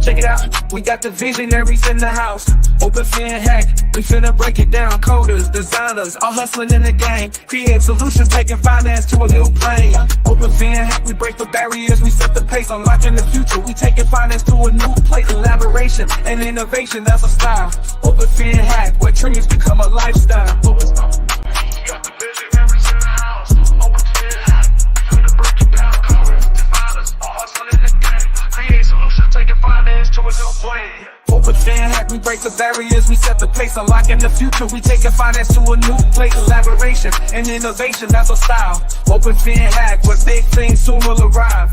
Check it out, we got the visionaries in the house. Open FinHack, we finna break it down. Coders, designers, all hustling in the game. Create solutions, taking finance to a new plane. Open FinHack, we break the barriers, we set the pace. Unlocking the future, we taking finance to a new place. Collaboration and innovation, that's a style. Open FinHack, where dreams become a lifestyle. Got the visionaries in the house. Open FinHack, we finna break it down. Coders, designers, all hustling in the game. Create solutions, taking finance to a new plane. Open FinHack, we break the barriers, we set the pace. Unlocking the future, we taking finance to a new place. Collaboration and innovation, that's a style. Open FinHack, where big things soon will arrive.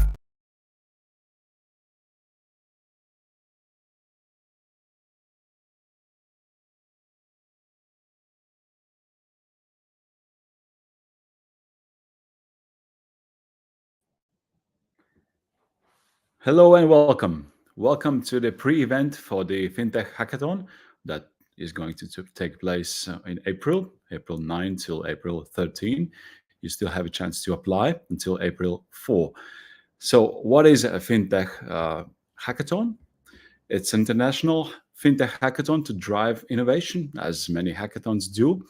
Hello and welcome. Welcome to the pre-event for the FinTech Hackathon that is going to take place in April 9 till April 13. You still have a chance to apply until April 4. So what is a FinTech Hackathon? It's an international FinTech Hackathon to drive innovation, as many hackathons do.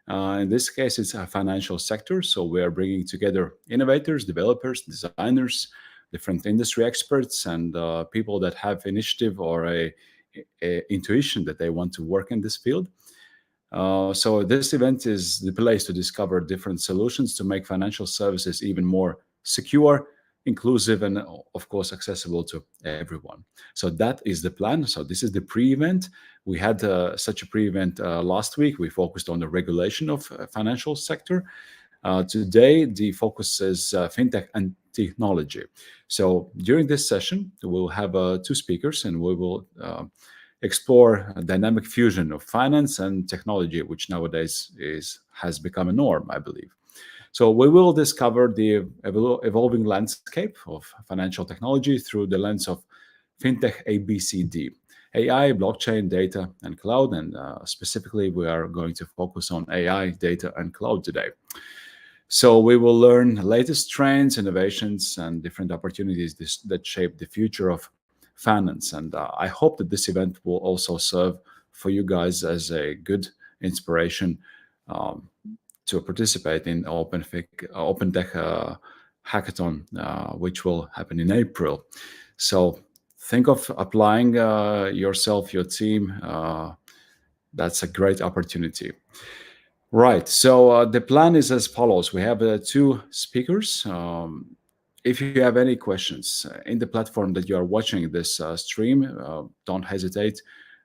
In this case, it's a financial sector. So we are bringing together innovators, developers, designers, different industry experts, and people that have initiative or a intuition that they want to work in this field. So this event is the place to discover different solutions to make financial services even more secure, inclusive, and of course accessible to everyone. So that is the plan. So this is the pre-event. We had such a pre-event last week. We focused on the regulation of financial sector. Today, the focus is FinTech and technology. So during this session, we'll have two speakers, and we will explore a dynamic fusion of finance and technology, which nowadays has become a norm, I believe. So we will discover the evolving landscape of financial technology through the lens of FinTech ABCD. AI, blockchain, data, and cloud. And specifically, we are going to focus on AI, data, and cloud today. So we will learn the latest trends, innovations, and different opportunities that shape the future of finance. And I hope that this event will also serve for you guys as a good inspiration to participate in Open Tech Hackathon, which will happen in April. So think of applying yourself, your team. That's a great opportunity. Right. So the plan is as follows. We have two speakers. If you have any questions in the platform that you are watching this stream, don't hesitate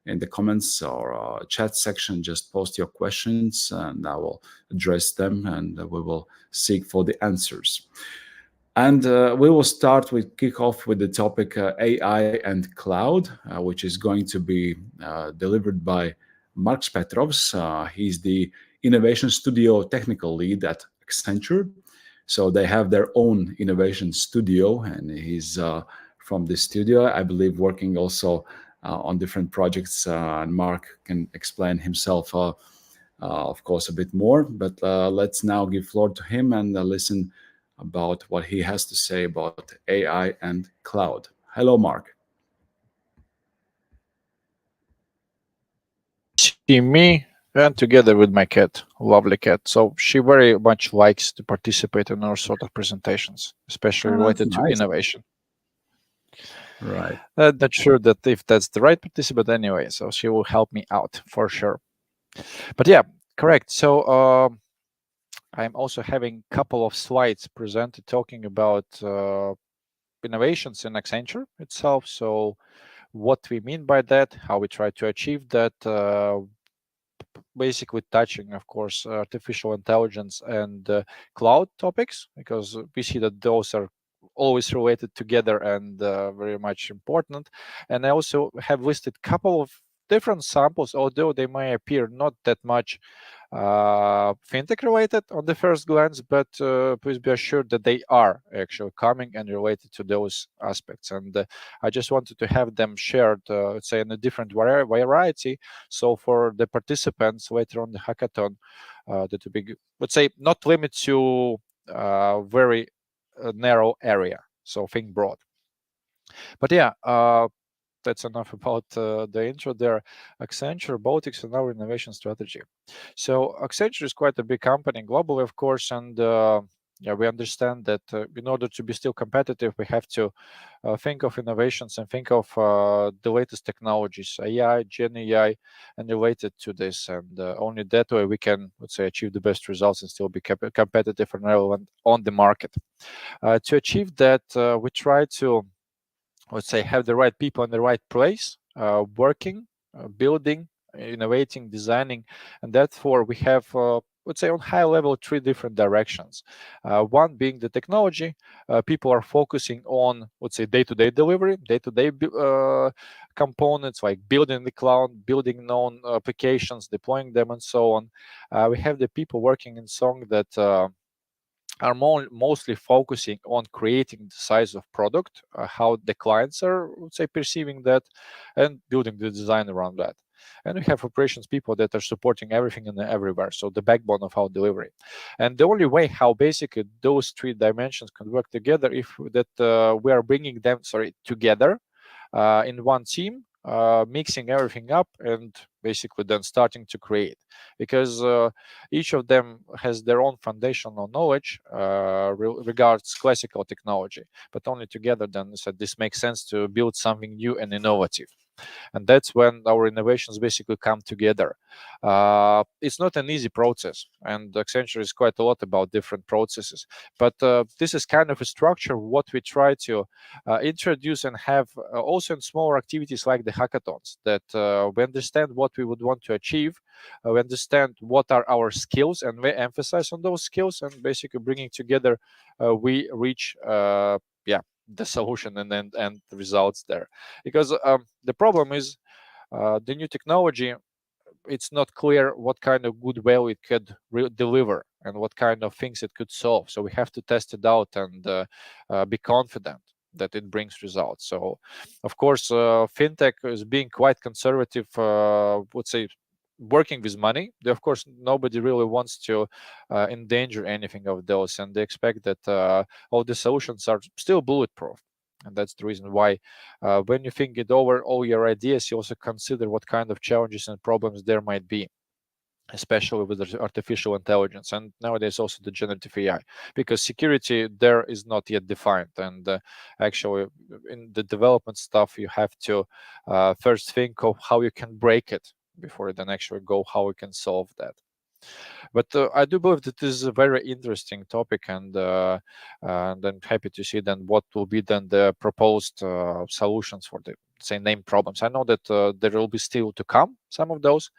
in the comments or chat section. Just post your questions and I will address them, and we will seek for the answers. And we will kick off with the topic AI and cloud, which is going to be delivered by Mark Petrovs. He's the Innovation Studio Technical Lead at Accenture. So they have their own innovation studio, and he's from the studio, I believe, working also on different projects. And Mark can explain himself, of course, a bit more. But let's now give floor to him and listen about what he has to say about AI and cloud. Hello, Mark. See me, and together with my cat, lovely cat. So she very much likes to participate in our sort of presentations, especially related to innovation. Right. Not sure that if that's the right participant anyway, so she will help me out for sure. But yeah, correct. So I'm also having a couple of slides presented talking about innovations in Accenture itself. So what we mean by that, how we try to achieve that, basically touching, of course, artificial intelligence and cloud topics, because we see that those are always related together and very much important. And I also have listed a couple of different samples, although they may appear not that much fintech related on the first glance, but please be assured that they are actually coming and related to those aspects. And I just wanted to have them shared, let's say, in a different variety. So for the participants later on the hackathon, that to be, let's say, not limit to very narrow area. So think broad. But yeah, that's enough about the intro there. Accenture, robotics, and our innovation strategy. So Accenture is quite a big company globally, of course, and yeah, we understand that in order to be still competitive, we have to think of innovations and think of the latest technologies, AI, Gen AI, and related to this. And only that way we can, let's say, achieve the best results and still be competitive and relevant on the market. To achieve that, we try to, let's say, have the right people in the right place, working, building, innovating, designing, and therefore we have, let's say, on high level, three different directions. One being the technology. People are focusing on, let's say, day-to-day delivery, day-to-day components like building the cloud, building known applications, deploying them, and so on. We have the people working in Song that are mostly focusing on creating the size of product, how the clients are, let's say, perceiving that, and building the design around that. And we have operations people that are supporting everything and everywhere, so the backbone of our delivery. And the only way how basically those three dimensions can work together if that we are bringing them, together in one team, mixing everything up, and basically then starting to create, because each of them has their own foundational knowledge regards classical technology, but only together then said this makes sense to build something new and innovative. And that's when our innovations basically come together. It's not an easy process, and Accenture is quite a lot about different processes, but this is kind of a structure what we try to introduce and have also in smaller activities like the hackathons, that we understand what we would want to achieve, we understand what are our skills, and we emphasize on those skills, and basically bringing together, we reach the solution and the results there. Because the problem is the new technology, it's not clear what kind of good value it could deliver and what kind of things it could solve. So we have to test it out and be confident that it brings results. So of course fintech is being quite conservative, would say, working with money. Of course nobody really wants to endanger anything of those, and they expect that all the solutions are still bulletproof. And that's the reason why when you think it over all your ideas, you also consider what kind of challenges and problems there might be, especially with the artificial intelligence, and nowadays also the generative AI, because security there is not yet defined. And actually in the development stuff, you have to first think of how you can break it before then actually go how we can solve that. But I do believe that this is a very interesting topic, and I'm happy to see then what will be then the proposed solutions for the, say, named problems. I know that there will be still to come some of those,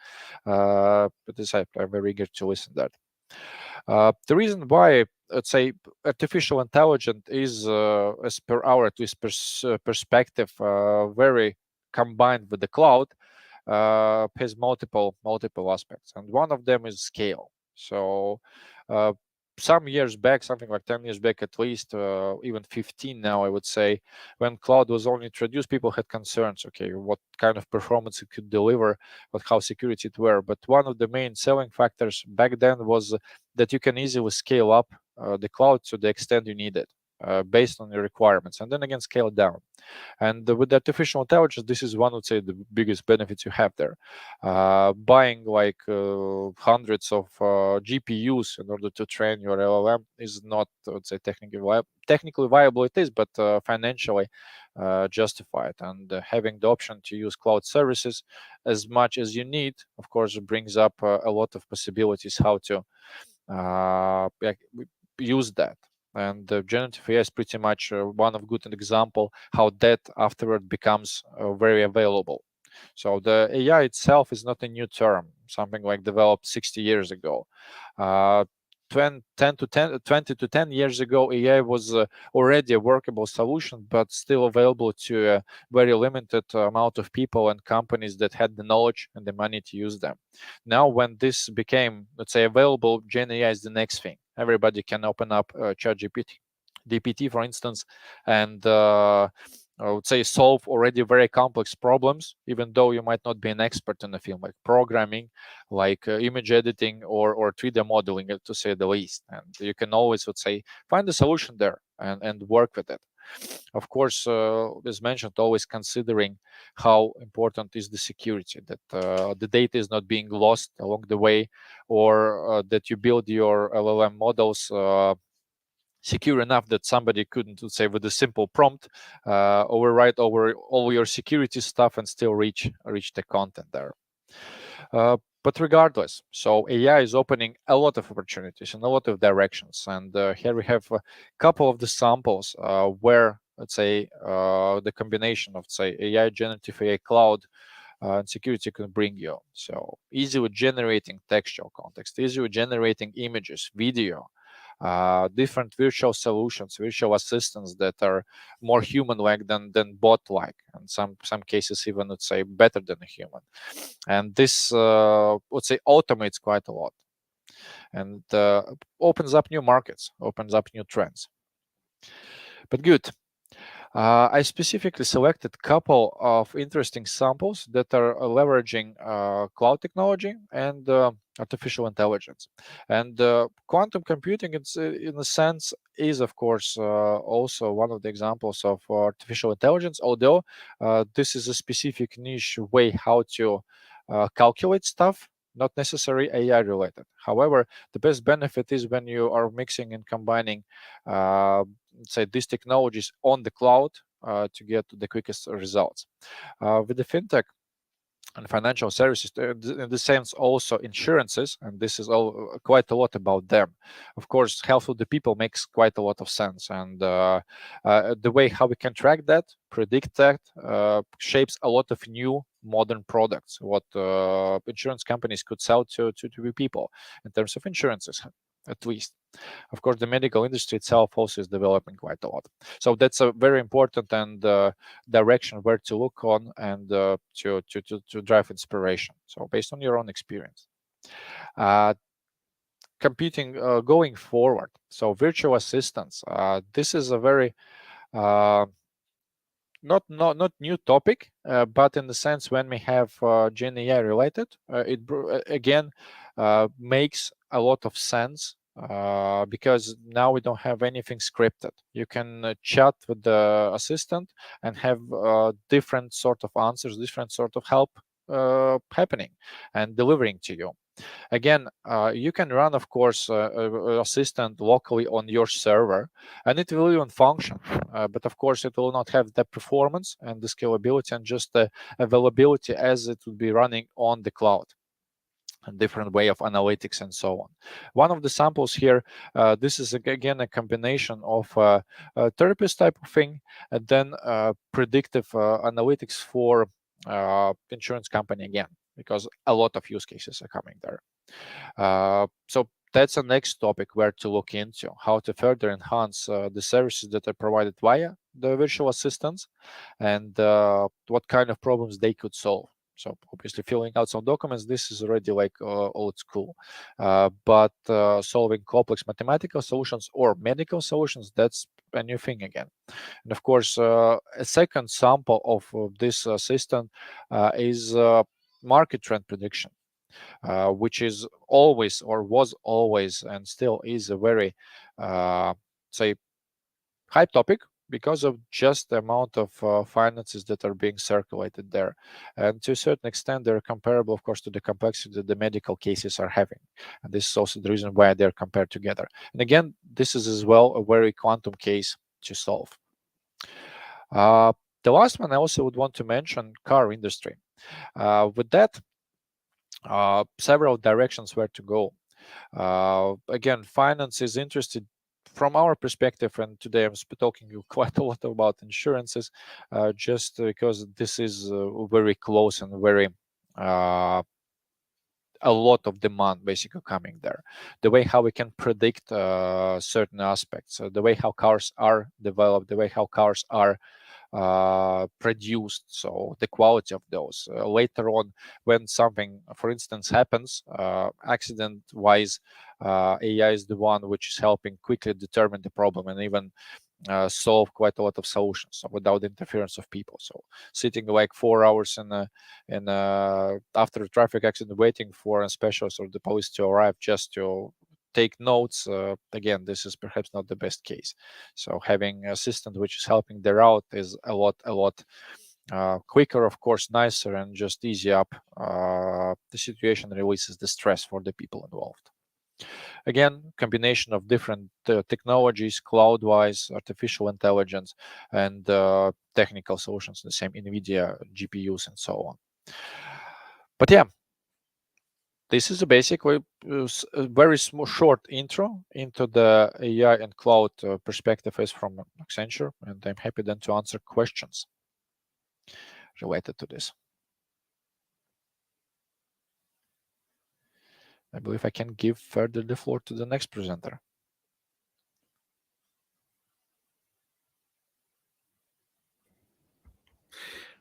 but I'm very eager to listen to that. The reason why, let's say, artificial intelligence is, as per our at least perspective, very combined with the cloud, has multiple aspects, and one of them is scale. So some years back, something like 10 years back at least, even 15 now, I would say, when cloud was only introduced, people had concerns, okay, what kind of performance it could deliver, but how security it were. But one of the main selling factors back then was that you can easily scale up the cloud to the extent you need it, based on your requirements, and then again scale down. And with artificial intelligence, this is one, would say, the biggest benefits you have there. Buying like hundreds of GPUs in order to train your LLM is not, I would say, technically viable it is, but financially justified. And having the option to use cloud services as much as you need, of course, brings up a lot of possibilities how to use that. And generative AI is pretty much one of good example how that afterward becomes very available. So the AI itself is not a new term, something like developed 60 years ago. 20 to 10 years ago, AI was already a workable solution, but still available to a very limited amount of people and companies that had the knowledge and the money to use them. Now, when this became, let's say, available, Gen AI is the next thing. Everybody can open up ChatGPT, for instance, and I would say solve already very complex problems, even though you might not be an expert in the field, like programming, like image editing, or 3D modeling, to say the least. And you can always, would say, find a solution there and work with it. Of course, as mentioned, always considering how important is the security, that the data is not being lost along the way, or that you build your LLM models secure enough that somebody couldn't, let's say, with a simple prompt, overwrite over all your security stuff and still reach the content there. But regardless, so AI is opening a lot of opportunities in a lot of directions. And here we have a couple of the samples where, let's say, the combination of, say, AI, generative AI, cloud, and security can bring you. So easy with generating textual context, easy with generating images, video, different virtual solutions, virtual assistants that are more human-like than bot-like, and some cases even, let's say, better than a human. And this, let's say, automates quite a lot, and opens up new markets, opens up new trends. But good. I specifically selected a couple of interesting samples that are leveraging cloud technology and artificial intelligence. And quantum computing, it's, in a sense, is, of course, also one of the examples of artificial intelligence, although this is a specific niche way how to calculate stuff, not necessarily AI related. However, the best benefit is when you are mixing and combining, say, these technologies on the cloud to get the quickest results. With the fintech and financial services, in the sense also insurances, and this is all quite a lot about them. Of course, health of the people makes quite a lot of sense, and the way how we can track that, predict that, shapes a lot of new modern products, what insurance companies could sell to people in terms of insurances, at least. Of course, the medical industry itself also is developing quite a lot. So that's a very important and direction where to look on and to drive inspiration. So based on your own experience. Computing going forward. So virtual assistants. This is a very not new topic, but in the sense when we have Gen AI related, it again makes a lot of sense. Because now we don't have anything scripted. You can chat with the assistant and have different sort of answers, different sort of help happening and delivering to you. Again, you can run, of course, assistant locally on your server, and it will even function. But of course, it will not have the performance and the scalability and just the availability as it would be running on the cloud. A different way of analytics and so on. One of the samples here, this is again a combination of a therapist type of thing, and then predictive analytics for insurance company again, because a lot of use cases are coming there. So that's the next topic where to look into, how to further enhance the services that are provided via the virtual assistants, and what kind of problems they could solve. So obviously filling out some documents, this is already like old school. But solving complex mathematical solutions or medical solutions, that's a new thing again. And of course, a second sample of this system is market trend prediction, which is always, or was always, and still is a very, say, hype topic, because of just the amount of finances that are being circulated there. And to a certain extent, they're comparable, of course, to the complexity that the medical cases are having. And this is also the reason why they're compared together. And again, this is as well a very quantum case to solve. The last one I also would want to mention, car industry. With that, several directions where to go. Again, finance is interested from our perspective, and today I'm talking you quite a lot about insurances, just because this is very close and very a lot of demand basically coming there. The way how we can predict certain aspects, the way how cars are developed, the way how cars are produced, so the quality of those. Later on, when something, for instance, happens accident wise, AI is the one which is helping quickly determine the problem and even solve quite a lot of solutions, so without the interference of people. So sitting like 4 hours in after a traffic accident waiting for a specialist or the police to arrive just to take notes. Again, this is perhaps not the best case. So having an assistant which is helping there out is a lot quicker, of course, nicer, and just easy up the situation, releases the stress for the people involved. Again, combination of different technologies, cloud-wise, artificial intelligence, and technical solutions, the same NVIDIA GPUs and so on. But yeah, this is basically a very small, short intro into the AI and cloud perspective is from Accenture, and I'm happy then to answer questions related to this. I believe I can give further the floor to the next presenter.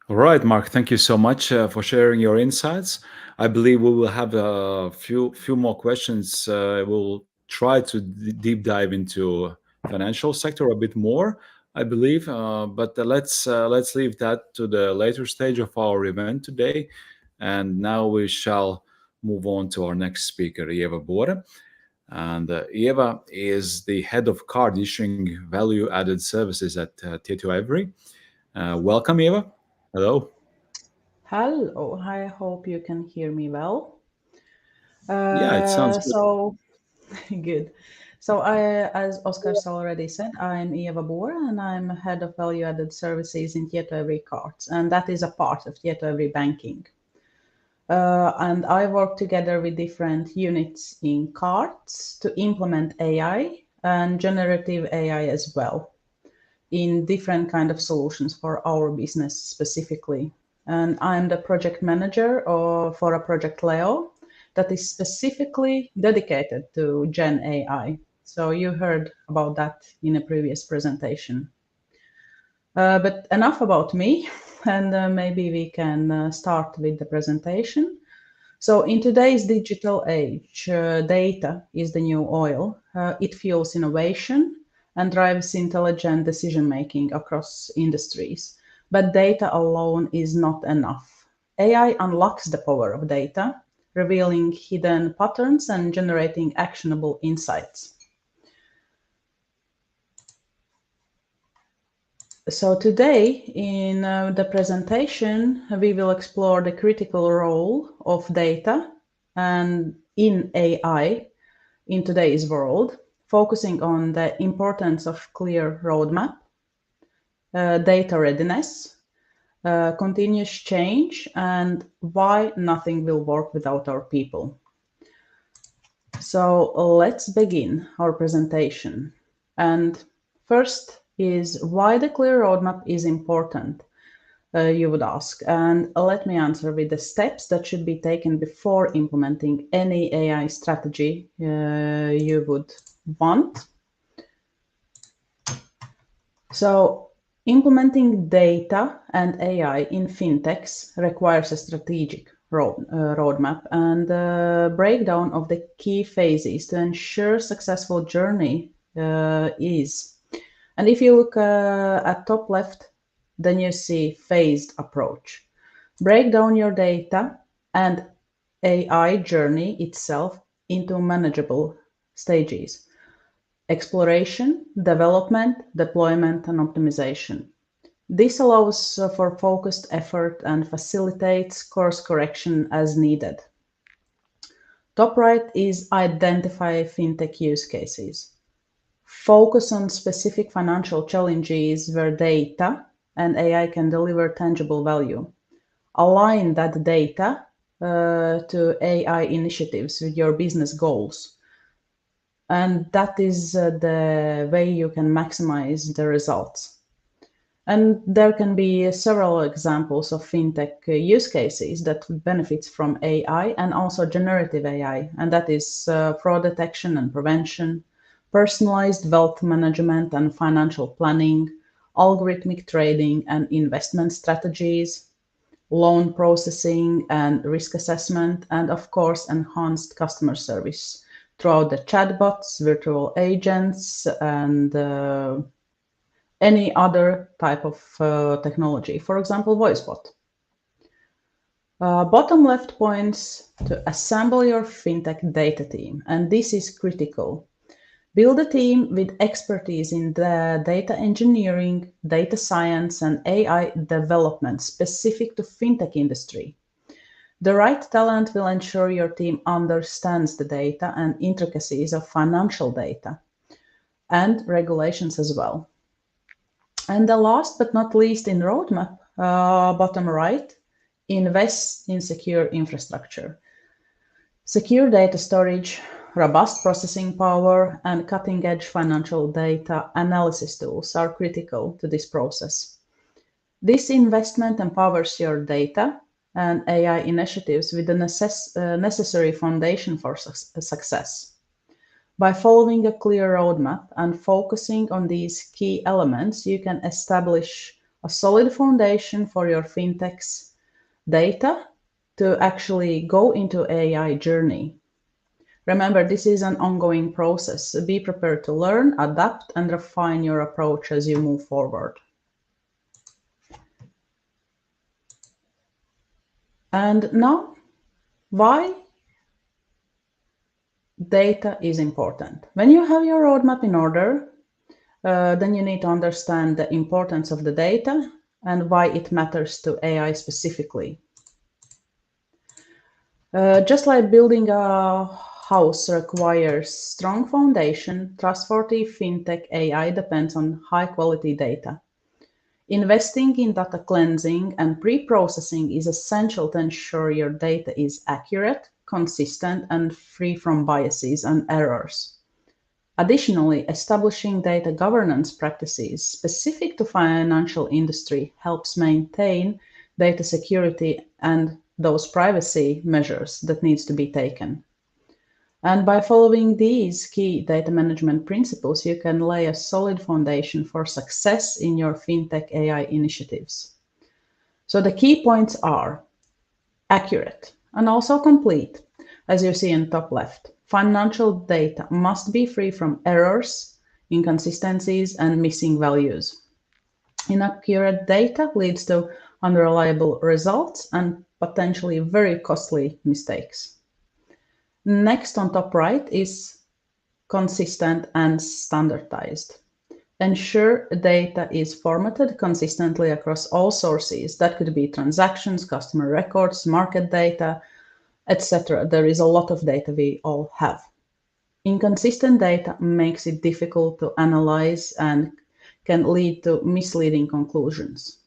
All right, Mark, thank you so much for sharing your insights. I believe we will have a few more questions. We'll try to deep dive into financial sector a bit more, I believe, but let's leave that to the later stage of our event today. And now we shall move on to our next speaker, Ieva Bore. And Ieva is the head of card issuing value-added services at Tietoevry. Welcome, Ieva. Hello. Hello, I hope you can hear me well. Yeah, it sounds good. So good. So as Oskars already said, I'm Ieva Bore and I'm head of value-added services in Tietoevry Cards, and that is a part of Tietoevry Banking. And I work together with different units in Cards to implement AI and generative AI as well in different kind of solutions for our business specifically. And I'm the project manager for a project Leo that is specifically dedicated to Gen AI. So you heard about that in a previous presentation. But enough about me, and maybe we can start with the presentation. So in today's digital age, data is the new oil. It fuels innovation and drives intelligent decision-making across industries. But data alone is not enough. AI unlocks the power of data, revealing hidden patterns and generating actionable insights. So today in the presentation, we will explore the critical role of data and in AI in today's world, focusing on the importance of clear roadmap, data readiness, continuous change, and why nothing will work without our people. So let's begin our presentation. And first is why the clear roadmap is important, you would ask. And let me answer with the steps that should be taken before implementing any AI strategy you would want. So implementing data and AI in fintechs requires a strategic roadmap and a breakdown of the key phases to ensure successful journey is. And if you look at top left, then you see phased approach. Break down your data and AI journey itself into manageable stages: exploration, development, deployment, and optimization. This allows for focused effort and facilitates course correction as needed. Top right is identify fintech use cases. Focus on specific financial challenges where data and AI can deliver tangible value. Align that data to AI initiatives with your business goals. And that is the way you can maximize the results. And there can be several examples of fintech use cases that benefits from AI and also generative AI. And that is fraud detection and prevention, personalized wealth management and financial planning, algorithmic trading and investment strategies, loan processing and risk assessment, and of course, enhanced customer service throughout the chatbots, virtual agents, and any other type of technology, for example, VoiceBot. Bottom left points to assemble your FinTech data team, and this is critical. Build a team with expertise in the data engineering, data science, and AI development specific to FinTech industry. The right talent will ensure your team understands the data and intricacies of financial data and regulations as well. And the last but not least in roadmap, bottom right, invest in secure infrastructure. Secure data storage, robust processing power, and cutting-edge financial data analysis tools are critical to this process. This investment empowers your data and AI initiatives with the necessary foundation for success. By following a clear roadmap and focusing on these key elements, you can establish a solid foundation for your FinTech's data to actually go into AI journey. Remember, this is an ongoing process. Be prepared to learn, adapt, and refine your approach as you move forward. And now, why data is important? When you have your roadmap in order, then you need to understand the importance of the data and why it matters to AI specifically. Just like building a house requires strong foundation, trustworthy FinTech AI depends on high-quality data. Investing in data cleansing and pre-processing is essential to ensure your data is accurate, consistent, and free from biases and errors. Additionally, establishing data governance practices specific to financial industry helps maintain data security and those privacy measures that needs to be taken. And by following these key data management principles, you can lay a solid foundation for success in your FinTech AI initiatives. So the key points are accurate and also complete, as you see in top left. Financial data must be free from errors, inconsistencies, and missing values. Inaccurate data leads to unreliable results and potentially very costly mistakes. Next on top right is consistent and standardized. Ensure data is formatted consistently across all sources. That could be transactions, customer records, market data, etc. There is a lot of data we all have. Inconsistent data makes it difficult to analyze and can lead to misleading conclusions.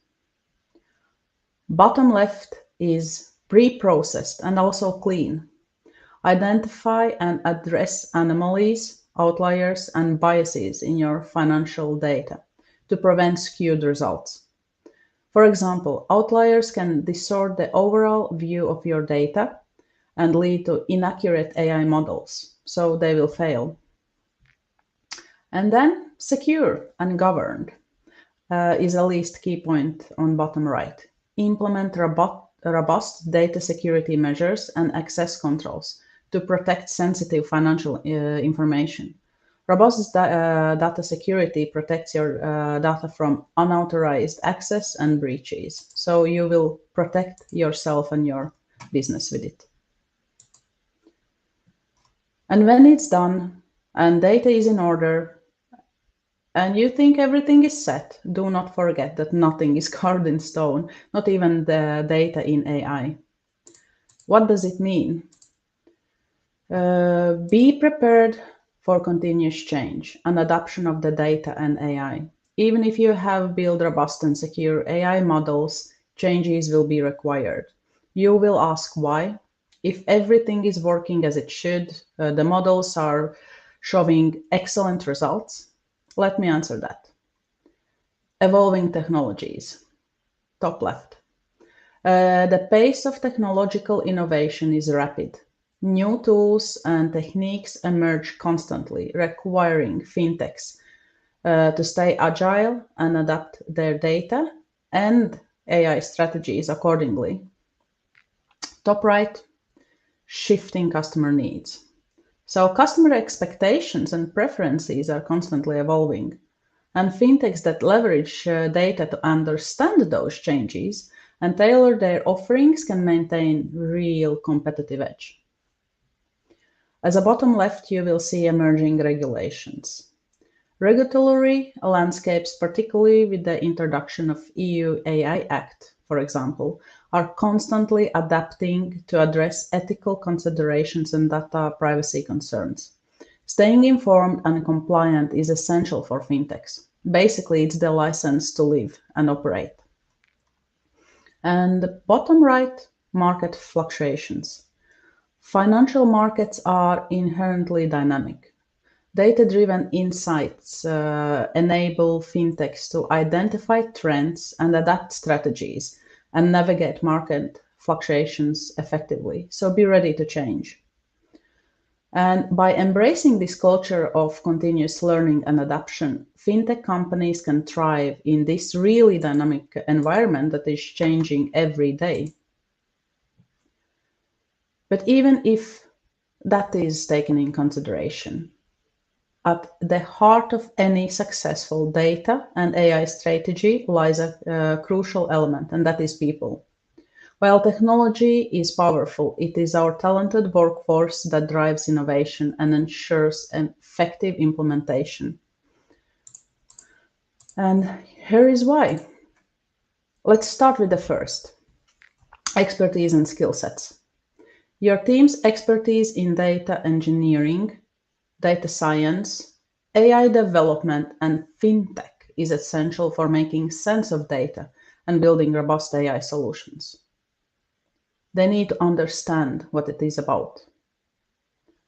Bottom left is pre-processed and also clean. Identify and address anomalies, outliers, and biases in your financial data to prevent skewed results. For example, outliers can distort the overall view of your data and lead to inaccurate AI models, so they will fail. And then secure and governed is a least key point on bottom right. Implement robust data security measures and access controls to protect sensitive financial information. Robust data security protects your data from unauthorized access and breaches, so you will protect yourself and your business with it. And when it's done and data is in order and you think everything is set, do not forget that nothing is carved in stone, not even the data in AI. What does it mean? Be prepared for continuous change and adoption of the data and AI. Even if you have built robust and secure AI models, changes will be required. You will ask why. If everything is working as it should, the models are showing excellent results. Let me answer that. Evolving technologies, top left. The pace of technological innovation is rapid. New tools and techniques emerge constantly, requiring fintechs to stay agile and adapt their data and AI strategies accordingly. Top right, shifting customer needs. So customer expectations and preferences are constantly evolving, and fintechs that leverage data to understand those changes and tailor their offerings can maintain real competitive edge. As a bottom left, you will see emerging regulations. Regulatory landscapes, particularly with the introduction of EU AI Act, for example, are constantly adapting to address ethical considerations and data privacy concerns. Staying informed and compliant is essential for fintechs. Basically, it's the license to live and operate. And bottom right, market fluctuations. Financial markets are inherently dynamic. Data-driven insights enable fintechs to identify trends and adapt strategies and navigate market fluctuations effectively. So be ready to change. And by embracing this culture of continuous learning and adaptation, fintech companies can thrive in this really dynamic environment that is changing every day. But even if that is taken in consideration, at the heart of any successful data and AI strategy lies a crucial element, and that is people. While technology is powerful, it is our talented workforce that drives innovation and ensures an effective implementation. And here is why. Let's start with the first, expertise and skill sets. Your team's expertise in data engineering, data science, AI development, and fintech is essential for making sense of data and building robust AI solutions. They need to understand what it is about.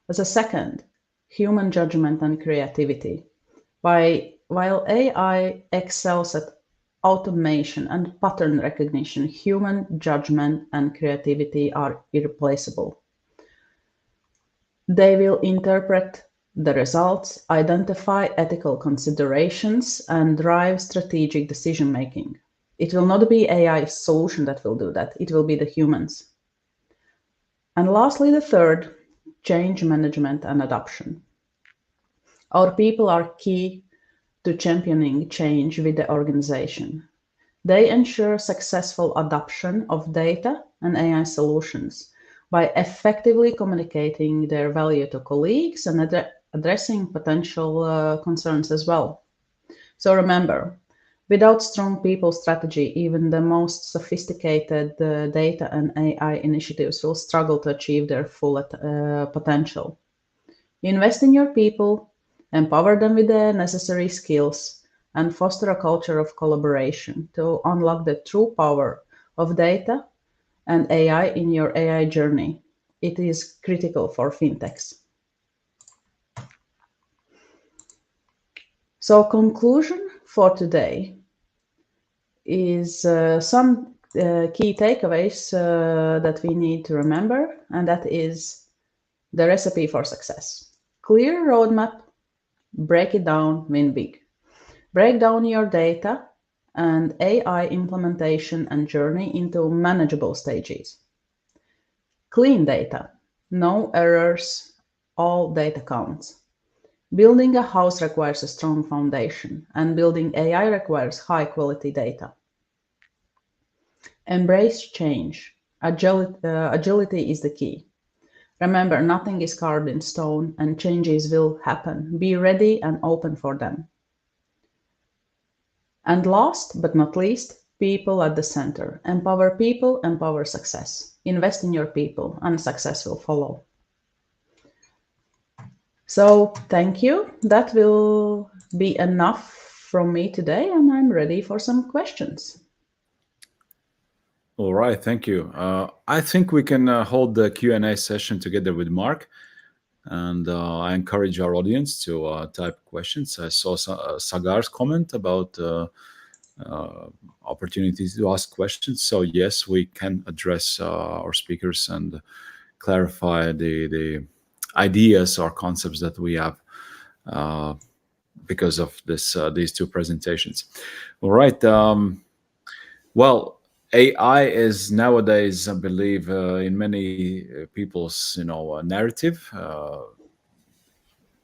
As a second, human judgment and creativity. While AI excels at automation and pattern recognition, human judgment and creativity are irreplaceable. They will interpret the results, identify ethical considerations, and drive strategic decision-making. It will not be AI solution that will do that. It will be the humans. And lastly, the third, change management and adoption. Our people are key to championing change with the organization. They ensure successful adoption of data and AI solutions by effectively communicating their value to colleagues and addressing potential concerns as well. So remember, without strong people strategy, even the most sophisticated data and AI initiatives will struggle to achieve their full potential. Invest in your people, empower them with the necessary skills, and foster a culture of collaboration to unlock the true power of data and AI in your AI journey. It is critical for fintechs. So conclusion for today is some key takeaways that we need to remember, and that is the recipe for success. Clear roadmap, break it down, win big. Break down your data and AI implementation and journey into manageable stages. Clean data, no errors, all data counts. Building a house requires a strong foundation, and building AI requires high-quality data. Embrace change. Agility is the key. Remember, nothing is carved in stone, and changes will happen. Be ready and open for them. And last but not least, people at the center. Empower people, empower success. Invest in your people, and success will follow. So thank you. That will be enough from me today, and I'm ready for some questions. All right, thank you. I think we can hold the Q&A session together with Mark, and I encourage our audience to type questions. I saw Sagar's comment about opportunities to ask questions. So yes, we can address our speakers and clarify the ideas or concepts that we have because of these two presentations. All right. Well, AI is nowadays, I believe, in many people's narrative.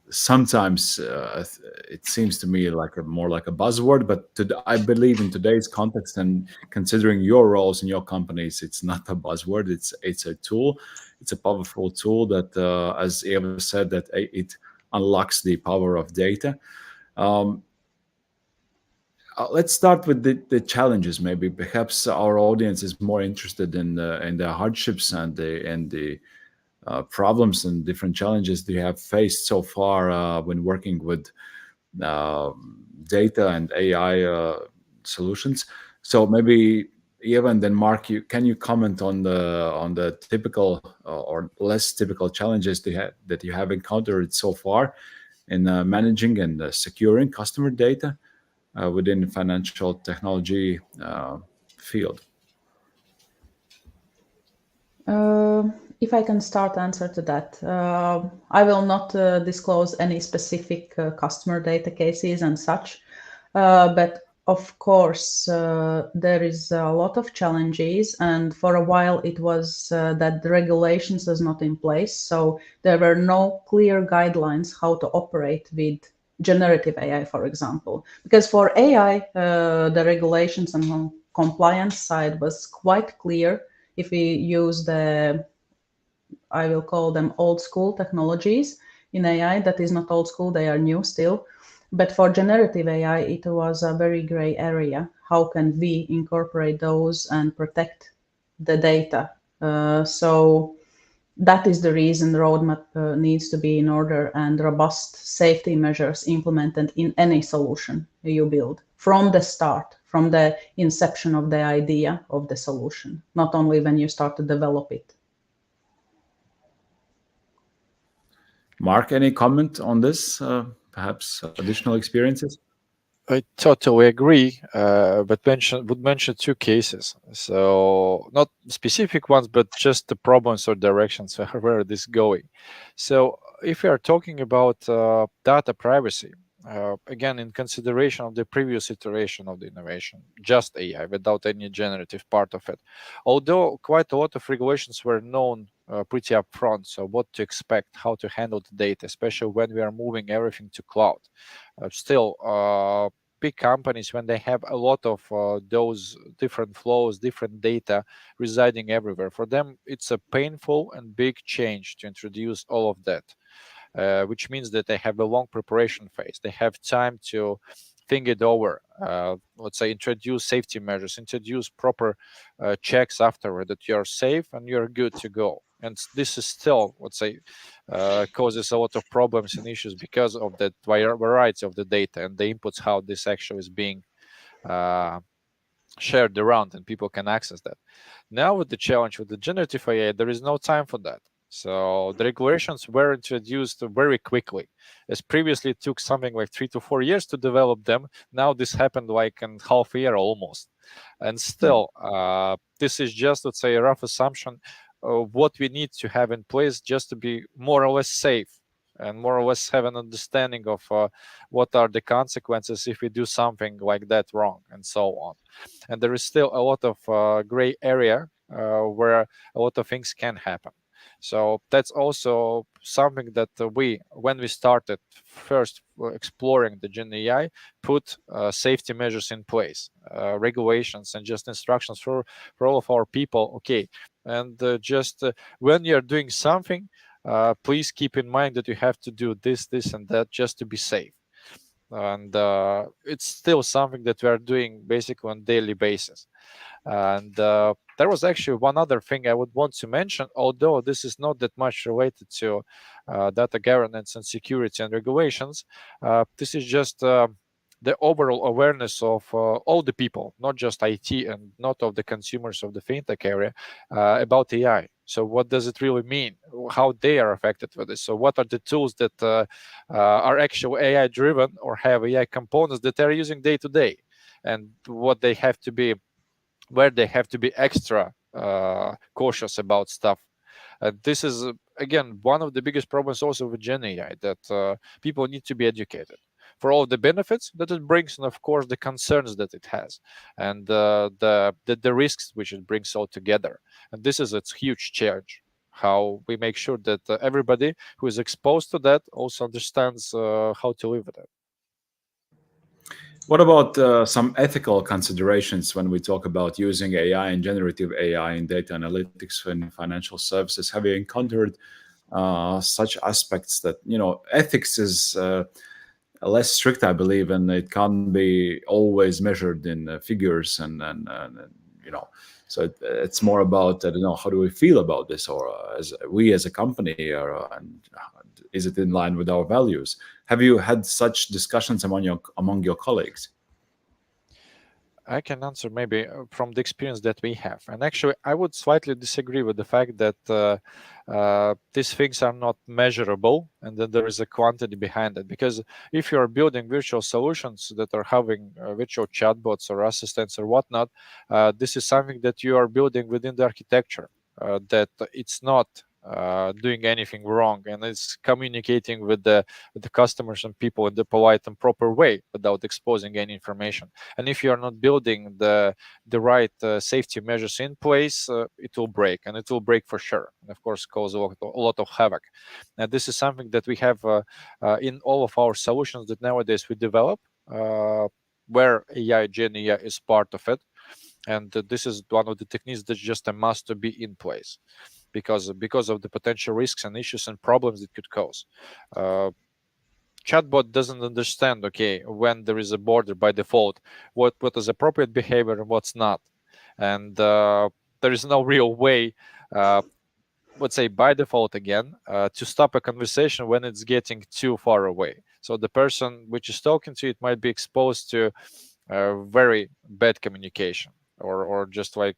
sometimes it seems to me like more like a buzzword, but I believe in today's context and considering your roles in your companies, it's not a buzzword. It's a tool. It's a powerful tool that, as Ieva said, that it unlocks the power of data. Let's start with the challenges. Maybe perhaps our audience is more interested in the hardships and the problems and different challenges they have faced so far when working with data and AI solutions. So maybe Ieva and then Mark, can you comment on the typical or less typical challenges that you have encountered so far in managing and securing customer data within the financial technology field? If I can start answer to that, I will not disclose any specific customer data cases and such, but of course there is a lot of challenges, and for a while it was that the regulations was not in place, so there were no clear guidelines how to operate with generative AI, for example, because for AI the regulations and compliance side was quite clear. If we use I will call them old school technologies in AI, that is not old school, they are new still. But for generative AI, it was a very gray area. How can we incorporate those and protect the data? So that is the reason the roadmap needs to be in order and robust safety measures implemented in any solution you build from the start, from the inception of the idea of the solution, not only when you start to develop it. Mark, any comment on this? Perhaps additional experiences? I totally agree, but would mention two cases. So not specific ones, but just the problems or directions where this is going. So if we are talking about data privacy, again, in consideration of the previous iteration of the innovation, just AI without any generative part of it, although quite a lot of regulations were known pretty upfront, so what to expect, how to handle the data, especially when we are moving everything to cloud. Still, big companies, when they have a lot of those different flows, different data residing everywhere, for them it's a painful and big change to introduce all of that. Which means that they have a long preparation phase. They have time to think it over. Let's say introduce safety measures, introduce proper checks afterward that you're safe and you're good to go. And this is still, let's say, causes a lot of problems and issues because of the variety of the data and the inputs, how this actually is being shared around and people can access that. Now with the challenge with the generative AI, there is no time for that. So the regulations were introduced very quickly, as previously it took something like 3 to 4 years to develop them. Now this happened like in half a year almost. And still, this is just, let's say, a rough assumption of what we need to have in place just to be more or less safe and more or less have an understanding of what are the consequences if we do something like that wrong and so on. And there is still a lot of gray area where a lot of things can happen. So that's also something that when we started first exploring the Gen AI, put safety measures in place, regulations and just instructions for all of our people. Okay, and just when you're doing something, please keep in mind that you have to do this, this, and that just to be safe. And it's still something that we are doing basically on a daily basis. And there was actually one other thing I would want to mention, although this is not that much related to data governance and security and regulations. This is just the overall awareness of all the people, not just IT and not of the consumers of the fintech area, about AI. So what does it really mean? How they are affected with this? So what are the tools that are actually AI driven or have AI components that they're using day to day, and what they have to be, where they have to be extra cautious about stuff. This is again one of the biggest problems also with Gen AI, that people need to be educated for all the benefits that it brings, and of course the concerns that it has, and the risks which it brings all together. And this is its huge challenge. how we make sure that everybody who is exposed to that also understands how to live with it. What about some ethical considerations when we talk about using AI and generative AI in data analytics and financial services? Have you encountered such aspects that, ethics is less strict, I believe, and it can't be always measured in figures and so it's more about, I don't know, how do we feel about this, or as a company, or and is it in line with our values? Have you had such discussions among your colleagues? I can answer maybe from the experience that we have. And actually, I would slightly disagree with the fact that these things are not measurable and that there is a quantity behind it. Because if you are building virtual solutions that are having virtual chatbots or assistants or whatnot, this is something that you are building within the architecture, that it's not doing anything wrong, and it's communicating with the customers and people in the polite and proper way without exposing any information. And if you are not building the right safety measures in place, it will break, and it will break for sure, and of course cause a lot of havoc. Now this is something that we have in all of our solutions that nowadays we develop, where Gen AI is part of it. And this is one of the techniques that's just a must to be in place, because of the potential risks and issues and problems it could cause. Chatbot doesn't understand, okay, when there is a border by default, what is appropriate behavior and what's not. And there is no real way, let's say by default again, to stop a conversation when it's getting too far away. So the person which is talking to it might be exposed to very bad communication, or just like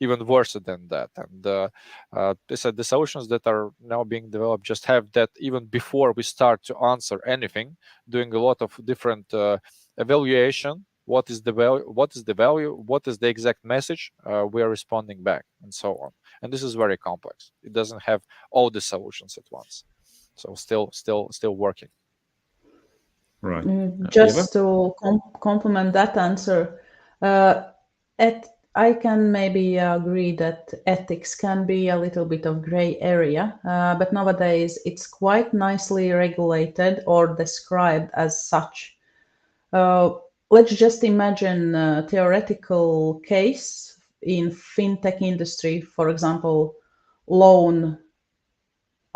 even worse than that. And the solutions that are now being developed just have that even before we start to answer anything, doing a lot of different evaluation. What is the value? What is the exact message we are responding back, and so on. And this is very complex. It doesn't have all the solutions at once. So still working. Right. Just to complement that answer, I can maybe agree that ethics can be a little bit of gray area, but nowadays it's quite nicely regulated or described as such. Let's just imagine a theoretical case in fintech industry, for example, loan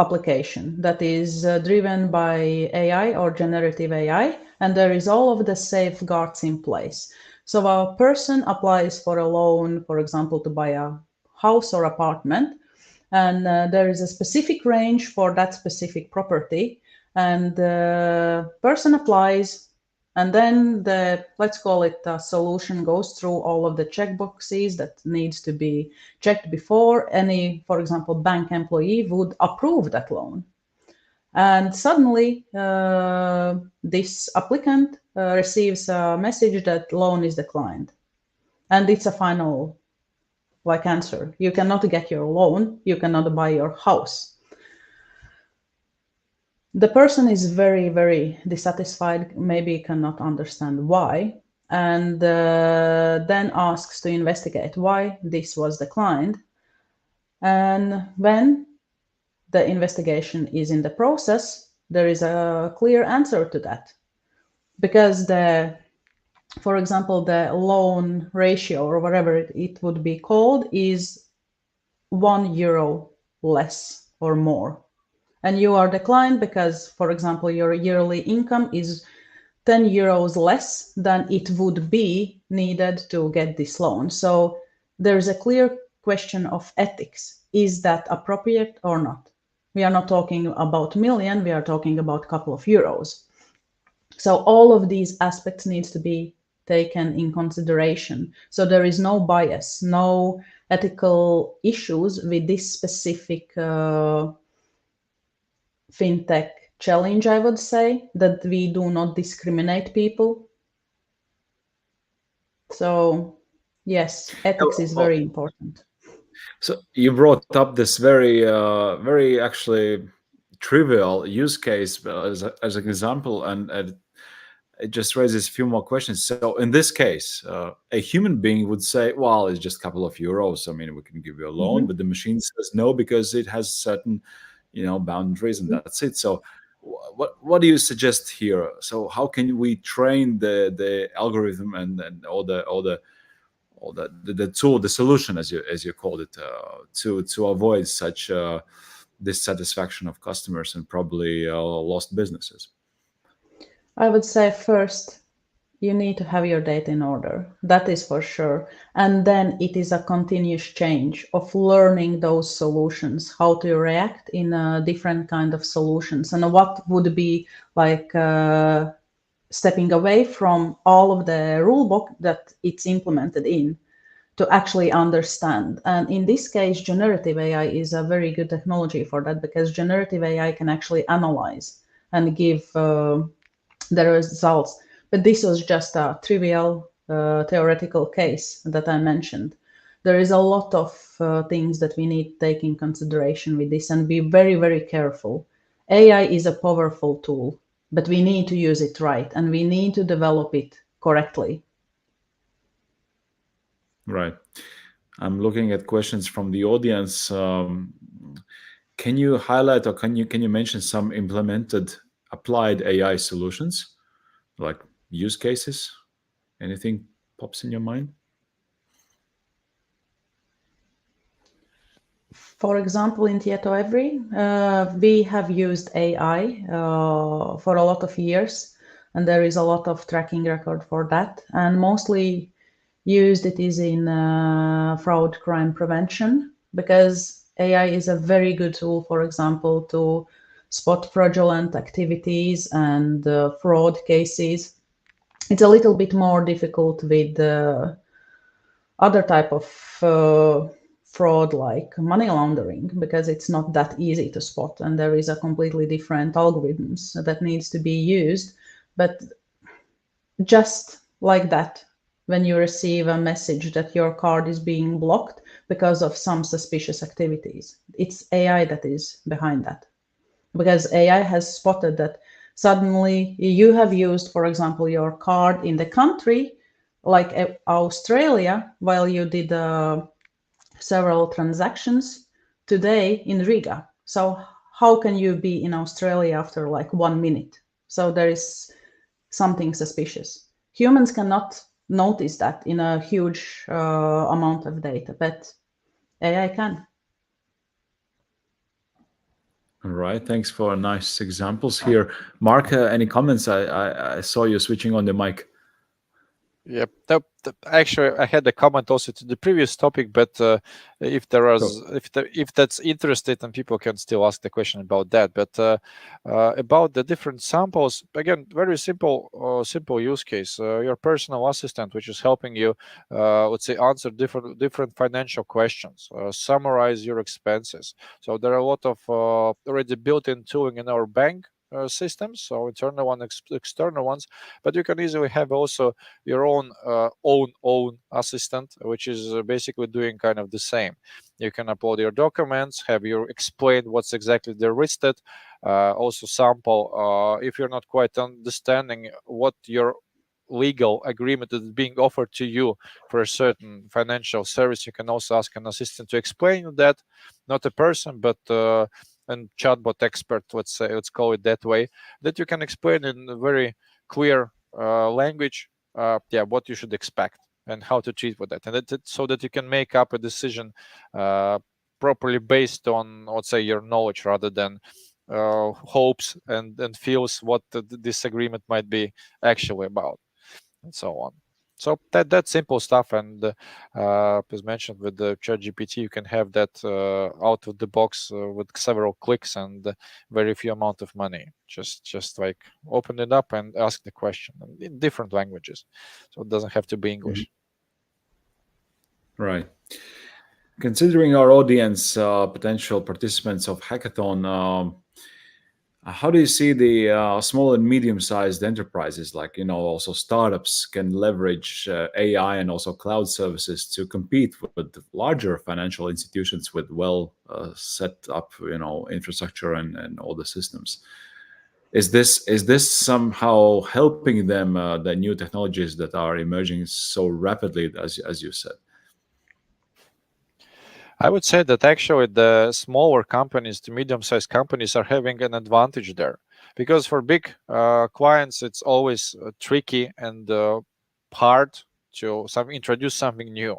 application that is driven by AI or generative AI, and there is all of the safeguards in place. So a person applies for a loan, for example, to buy a house or apartment, and there is a specific range for that specific property, and the person applies, and then let's call it a solution goes through all of the checkboxes that needs to be checked before any, for example, bank employee would approve that loan. And suddenly this applicant receives a message that loan is declined. And it's a final answer. You cannot get your loan, you cannot buy your house. The person is very, very dissatisfied, maybe cannot understand why, and then asks to investigate why this was declined. And when the investigation is in the process, there is a clear answer to that. Because for example, the loan ratio or whatever it would be called is €1 less or more. And you are declined because, for example, your yearly income is €10 less than it would be needed to get this loan. So there's a clear question of ethics. Is that appropriate or not? We are not talking about million, we are talking about a couple of euros. So all of these aspects needs to be taken in consideration. So there is no bias, no ethical issues with this specific fintech challenge, I would say, that we do not discriminate people. So yes, ethics is very important. So you brought up this very actually trivial use case as an example, and it just raises a few more questions. So in this case, a human being would say, well, it's just a couple of euros. I mean, we can give you a loan, but the machine says no because it has certain, boundaries, and that's it. So what do you suggest here? So how can we train the algorithm and all the tool, the solution, as you called it, to avoid such dissatisfaction of customers and probably lost businesses? I would say first, you need to have your data in order. That is for sure. And then it is a continuous change of learning those solutions, how to react in different kind of solutions, and what would be like stepping away from all of the rule book that it's implemented in to actually understand. And in this case, generative AI is a very good technology for that, because generative AI can actually analyze and give the results. But this was just a trivial theoretical case that I mentioned. There is a lot of things that we need to take in consideration with this and be very, very careful. AI is a powerful tool, but we need to use it right, and we need to develop it correctly. Right. I'm looking at questions from the audience. Can you highlight, or can you mention some implemented applied AI solutions, like use cases? Anything pops in your mind? For example, in Tietoevry, we have used AI for a lot of years, and there is a lot of tracking record for that. And mostly used it is in fraud crime prevention, because AI is a very good tool, for example, to spot fraudulent activities and fraud cases. It's a little bit more difficult with other type of fraud like money laundering, because it's not that easy to spot, and there is a completely different algorithms that needs to be used. But just like that, when you receive a message that your card is being blocked because of some suspicious activities, it's AI that is behind that, because AI has spotted that suddenly you have used, for example, your card in the country like Australia, while you did several transactions today in Riga. So how can you be in Australia after like 1 minute? So there is something suspicious. Humans cannot notice that in a huge amount of data, but AI can. All right, thanks for nice examples here. Mark, any comments? I saw you switching on the mic. Yep. Actually, I had a comment also to the previous topic, but if that's interested, then people can still ask the question about that. But about the different samples, again, very simple use case. Your personal assistant, which is helping you, let's say, answer different financial questions, summarize your expenses. So there are a lot of already built-in tooling in our bank systems, so internal ones, external ones, but you can easily have also your own assistant, which is basically doing kind of the same. You can upload your documents, have you explain what's exactly they're listed, also sample if you're not quite understanding what your legal agreement is being offered to you for a certain financial service, you can also ask an assistant to explain that, not a person, but and chatbot expert, let's call it that way, that you can explain in a very clear language, what you should expect and how to treat with that, and so that you can make up a decision properly based on, let's say, your knowledge rather than hopes and feels what this agreement might be actually about, and so on. So that's simple stuff, and as mentioned with the ChatGPT, you can have that out of the box with several clicks and very few amount of money. Just like open it up and ask the question in different languages, so it doesn't have to be English. Right. Considering our audience, potential participants of hackathon, how do you see the small and medium-sized enterprises, like, also startups, can leverage AI and also cloud services to compete with larger financial institutions with well set up, infrastructure and all the systems? Is this somehow helping them, the new technologies that are emerging so rapidly, as you said? I would say that actually the smaller companies, the medium-sized companies, are having an advantage there, because for big clients it's always tricky and hard to introduce something new,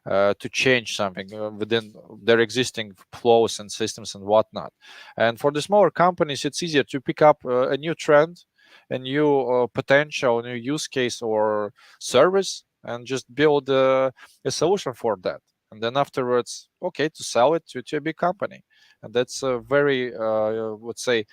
to change something within their existing flows and systems and whatnot. And for the smaller companies, it's easier to pick up a new trend, a new potential, new use case or service, and just build a solution for that. And then afterwards, okay, to sell it to a big company. And that's a very, would say,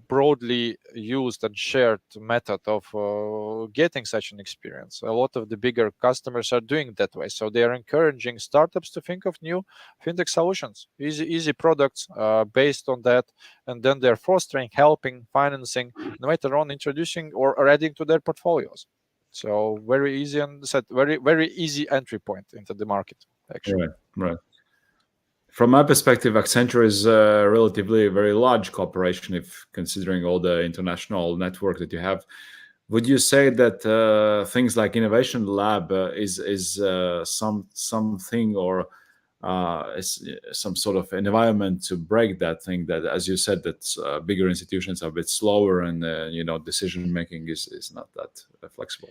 broadly used and shared method of getting such an experience. A lot of the bigger customers are doing that way, so they are encouraging startups to think of new fintech solutions, easy products based on that, and then they're fostering, helping, financing, and later on introducing or adding to their portfolios. So very easy and very easy entry point into the market, actually. Right. From my perspective, Accenture is a relatively very large corporation, if considering all the international network that you have. Would you say that things like Innovation Lab is something, or is some sort of environment to break that thing? That, as you said, that bigger institutions are a bit slower, and decision making is not that flexible.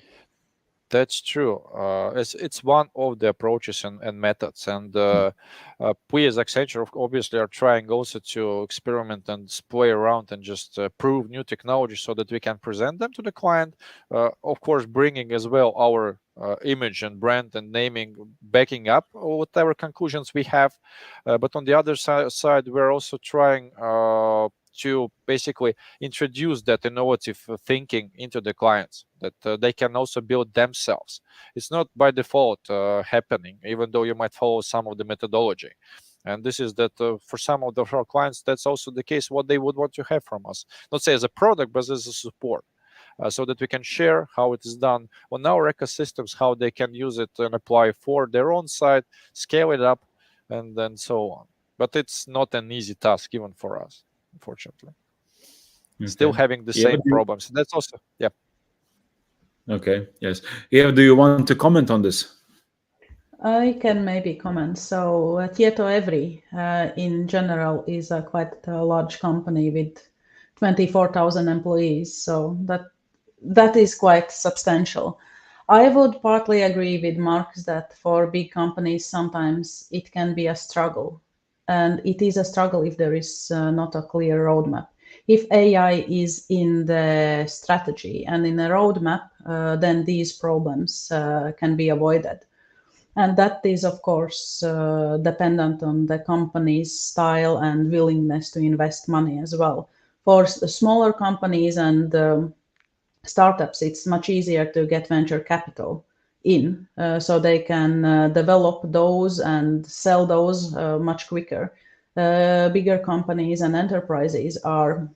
That's true. It's one of the approaches and methods, and we as Accenture obviously are trying also to experiment and play around and just prove new technology so that we can present them to the client. Of course, bringing as well our image and brand and naming, backing up whatever conclusions we have. But on the other side, we're also trying to basically introduce that innovative thinking into the clients, that they can also build themselves. It's not by default happening, even though you might follow some of the methodology. And this is that for some of our clients, that's also the case, what they would want to have from us, not say as a product, but as a support. So that we can share how it is done on our ecosystems, how they can use it and apply for their own side, scale it up, and then so on. But it's not an easy task even for us, unfortunately. Okay. Still having the same problems. That's also, yeah. Okay, yes. Ieva, do you want to comment on this? I can maybe comment. So Tietoevry in general is a quite a large company with 24,000 employees. So that is quite substantial. I would partly agree with Marx that for big companies, sometimes it can be a struggle. And it is a struggle if there is not a clear roadmap. If AI is in the strategy and in the roadmap, then these problems can be avoided. And that is, of course, dependent on the company's style and willingness to invest money as well. For smaller companies and startups, it's much easier to get venture capital in, so they can develop those and sell those much quicker. Bigger companies and enterprises are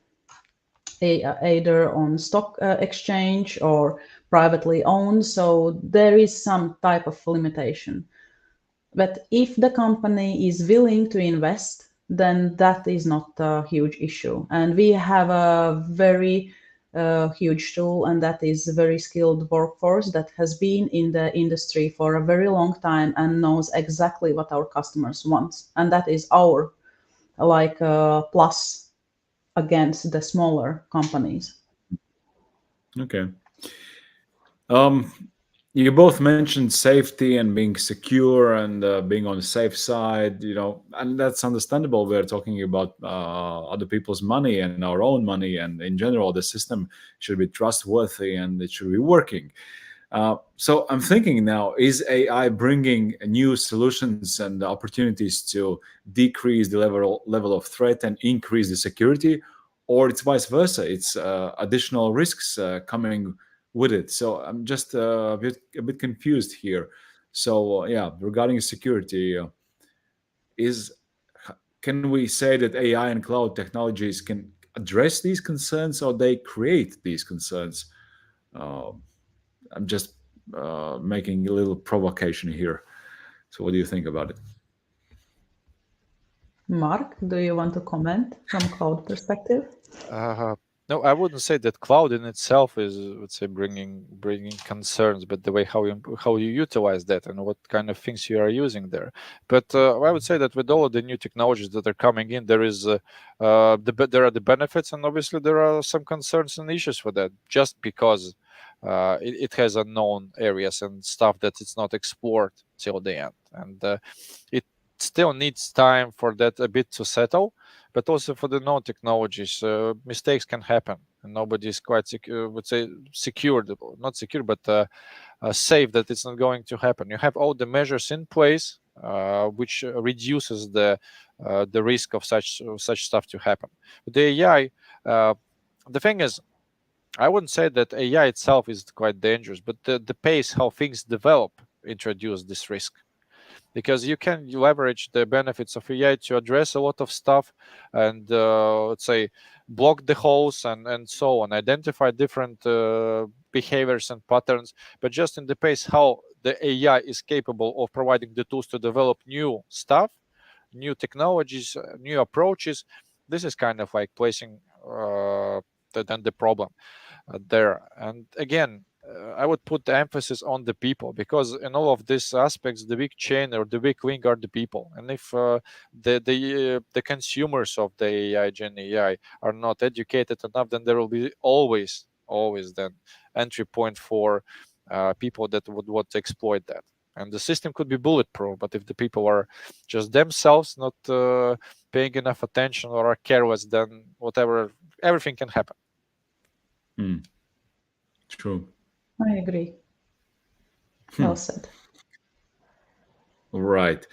either on stock exchange or privately owned, so there is some type of limitation. But if the company is willing to invest, then that is not a huge issue. And we have a very huge tool, and that is a very skilled workforce that has been in the industry for a very long time and knows exactly what our customers want. And that is our plus against the smaller companies. Okay. You both mentioned safety and being secure and being on the safe side, and that's understandable. We're talking about other people's money and our own money, and in general, the system should be trustworthy and it should be working. So I'm thinking now, is AI bringing new solutions and opportunities to decrease the level of threat and increase the security, or it's vice versa? It's additional risks coming with it. So I'm just a bit confused here. So regarding security, can we say that AI and cloud technologies can address these concerns, or they create these concerns? I'm just making a little provocation here. So what do you think about it? Mark, do you want to comment from cloud perspective? No, I wouldn't say that cloud in itself is, let's say, bringing concerns, but the way how you utilize that and what kind of things you are using there. But I would say that with all of the new technologies that are coming in, there is there are the benefits, and obviously there are some concerns and issues for that, just because it has unknown areas and stuff that it's not explored till the end, and it still needs time for that a bit to settle, but also for the known technologies, mistakes can happen, and nobody is quite secure, would say secured, not secure, but safe that it's not going to happen. You have all the measures in place, which reduces the risk of such stuff to happen. But the AI, the thing is, I wouldn't say that AI itself is quite dangerous, but the pace how things develop introduce this risk, because you can leverage the benefits of AI to address a lot of stuff, and let's say block the holes and so on, identify different behaviors and patterns. But just in the pace how the AI is capable of providing the tools to develop new stuff, new technologies, new approaches, this is kind of like placing the problem there. And again, I would put the emphasis on the people, because in all of these aspects, the weak chain or the weak link are the people. And if the consumers of the AI, Gen AI, are not educated enough, then there will be always then entry point for people that would want to exploit that. And the system could be bulletproof, but if the people are just themselves not paying enough attention or are careless, then everything can happen. True. I agree. Well said. Right.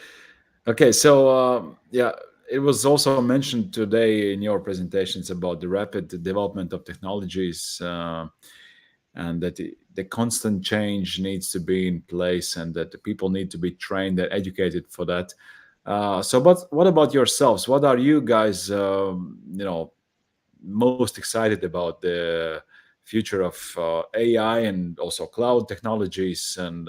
Okay. So yeah, it was also mentioned today in your presentations about the rapid development of technologies, and that the constant change needs to be in place, and that the people need to be trained and educated for that. So, but what about yourselves? What are you guys, most excited about the future of AI and also cloud technologies, and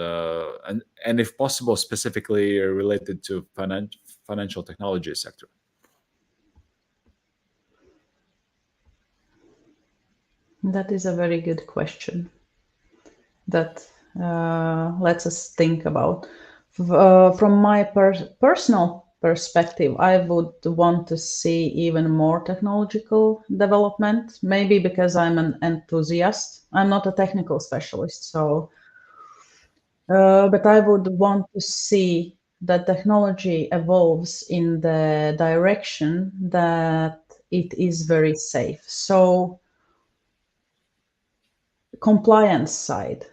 if possible, specifically related to financial technology sector? That is a very good question that lets us think about. From my personal perspective, I would want to see even more technological development, maybe because I'm an enthusiast. I'm not a technical specialist, so but I would want to see that technology evolves in the direction that it is very safe. So compliance side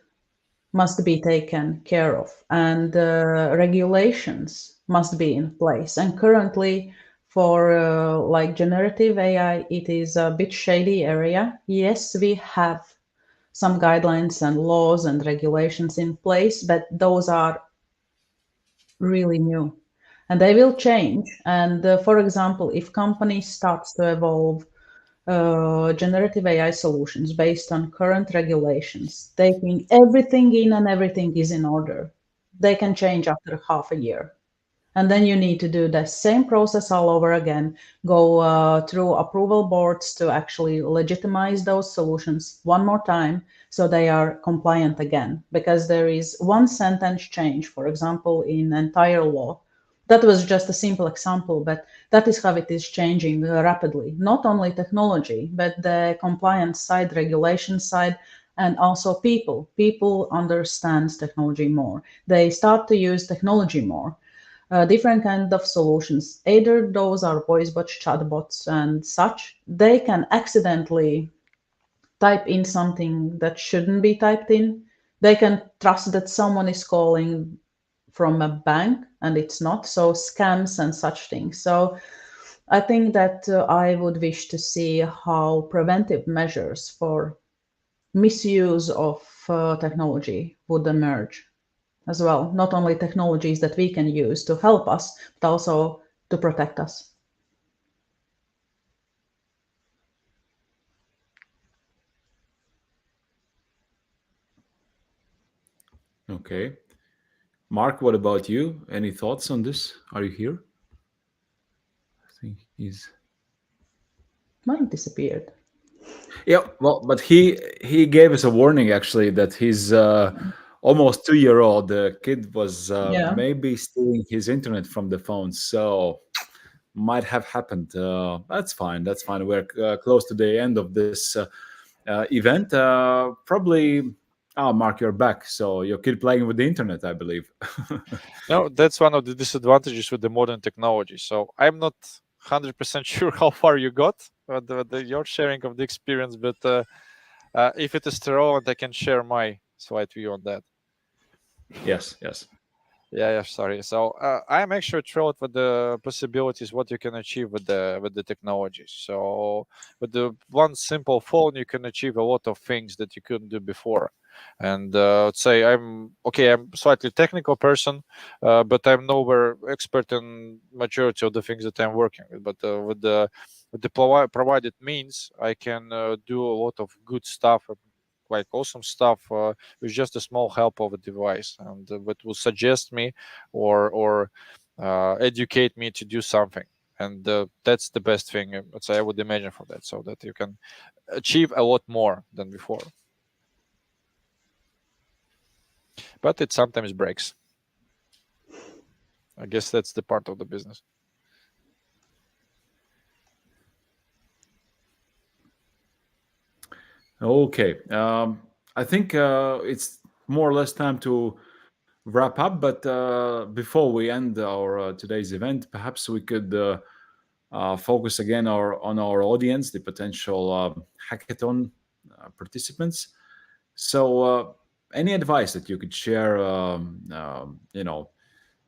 must be taken care of, and regulations must be in place. And currently, for like generative AI, it is a bit shady area. Yes, we have some guidelines and laws and regulations in place, but those are really new and they will change. And for example, if companies starts to evolve generative AI solutions based on current regulations, taking everything in and everything is in order, they can change after half a year. And then you need to do the same process all over again, go through approval boards to actually legitimize those solutions one more time so they are compliant again. Because there is one sentence change, for example, in entire law. That was just a simple example, but that is how it is changing rapidly. Not only technology, but the compliance side, regulation side, and also people. People understands technology more. They start to use technology more. Different kind of solutions. Either those are voice bots, chatbots, and such. They can accidentally type in something that shouldn't be typed in. They can trust that someone is calling from a bank and it's not. So scams and such things. So I think that I would wish to see how preventive measures for misuse of technology would emerge as well. Not only technologies that we can use to help us, but also to protect us. Okay. Mark, what about you? Any thoughts on this? Are you here? I think he's... Mine disappeared. Yeah, well, but he gave us a warning actually that his almost 2-year-old kid was Yeah. maybe stealing his internet from the phone. So might have happened. That's fine. That's fine. We're close to the end of this event. Probably, Mark, you're back. So your kid playing with the internet, I believe. No, that's one of the disadvantages with the modern technology. So I'm not 100% sure how far you got your sharing of the experience, but if it is relevant, I can share my slight view on that. Yes. Yeah, sorry. So I'm actually thrilled with the possibilities what you can achieve with the technology. So with the one simple phone, you can achieve a lot of things that you couldn't do before. And let's say I'm slightly technical person, but I'm nowhere expert in majority of the things that I'm working with. But with the provided means, I can do a lot of good stuff, quite awesome stuff with just a small help of a device, and that will suggest me or educate me to do something. And that's the best thing I would imagine for that, so that you can achieve a lot more than before. But it sometimes breaks. I guess that's the part of the business. Okay. I think it's more or less time to wrap up. But before we end our today's event, perhaps we could focus again on our audience, the potential hackathon participants. So, any advice that you could share,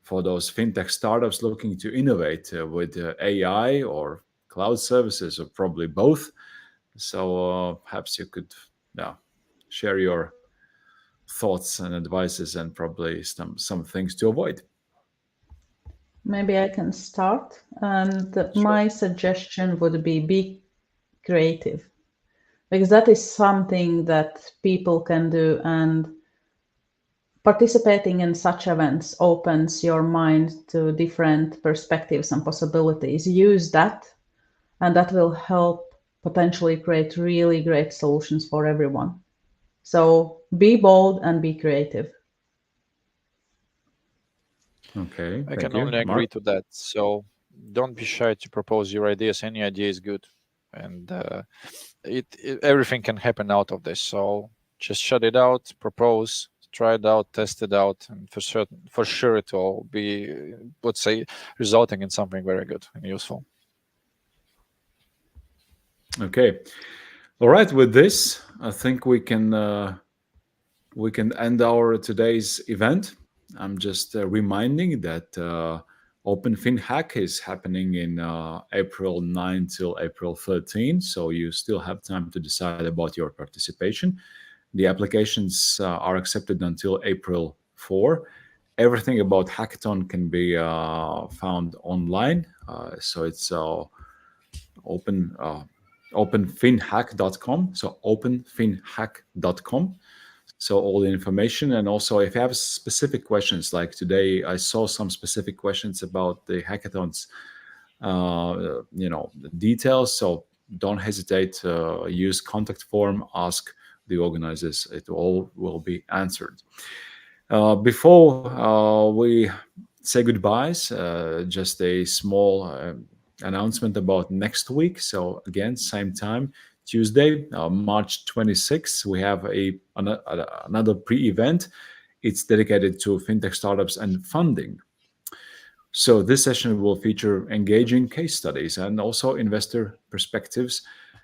for those fintech startups looking to innovate with AI or cloud services, or probably both? So, perhaps you could share your thoughts and advices, and probably some things to avoid. Maybe I can start. And Sure. my suggestion would be creative, because that is something that people can do, and participating in such events opens your mind to different perspectives and possibilities. Use that, and that will help potentially create really great solutions for everyone. So be bold and be creative. Okay, I thank can you, only agree Mark. to that. So don't be shy to propose your ideas. Any idea is good, and everything can happen out of this. So just shut it out, propose, try it out, test it out, and for sure it will be, let's say, resulting in something very good and useful. Okay. All right. With this, I think we can end our today's event. I'm just reminding that Open FinHack is happening in April 9 till April 13. So you still have time to decide about your participation. The applications are accepted until April 4. Everything about hackathon can be found online. So it's open openfinhack.com. So openfinhack.com. So all the information, and also if you have specific questions, like today, I saw some specific questions about the hackathons, the details. So don't hesitate to use contact form, ask the organizers. It all will be answered. Before we say goodbyes, just a small announcement about next week. So again, same time, Tuesday, March 26th, we have another pre-event. It's dedicated to fintech startups and funding. So this session will feature engaging case studies and also investor perspectives,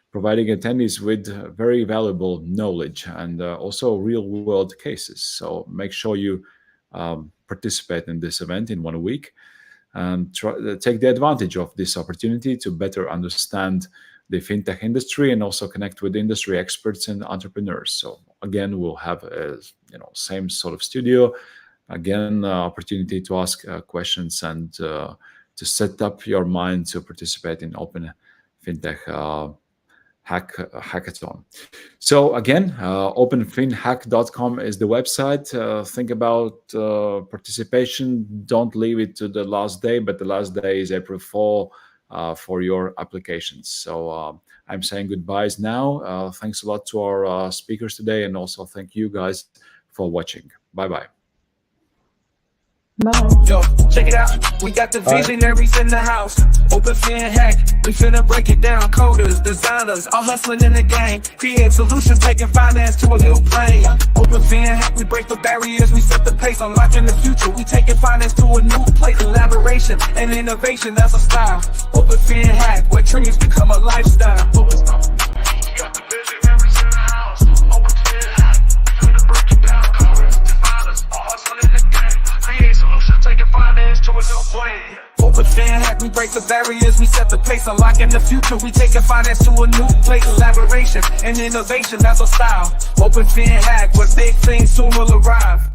providing attendees with very valuable knowledge and also real-world cases. So make sure you participate in this event in 1 week, and take the advantage of this opportunity to better understand the fintech industry and also connect with industry experts and entrepreneurs. So again, we'll have a same sort of studio. Again, opportunity to ask questions and to set up your mind to participate in Open FinTech hackathon. So again, openfinhack.com is the website. Think about participation. Don't leave it to the last day, but the last day is April 4 for your applications. So I'm saying goodbyes now. Thanks a lot to our speakers today, and also thank you guys for watching. Bye-bye. Bye. Yo, check it out. We got the visionaries in the house. Open FinHack. We finna break it down. Coders, designers, all hustling in the game. Create solutions, taking finance to a new plane. Open FinHack. We break the barriers. We set the pace. Unlocking the future. We taking finance to a new place. Collaboration and innovation, that's a style. Open FinHack, where dreams become a lifestyle. We got the visionaries in the house. Open FinHack. We finna break it down. Coders, designers, all hustling in the game. Create solutions, taking finance to a new plane. Open FinHack, we break the barriers, we set the pace, unlocking the future, we taking finance to a new place. Collaboration and innovation, that's our style. Open FinHack, where big things soon will arrive.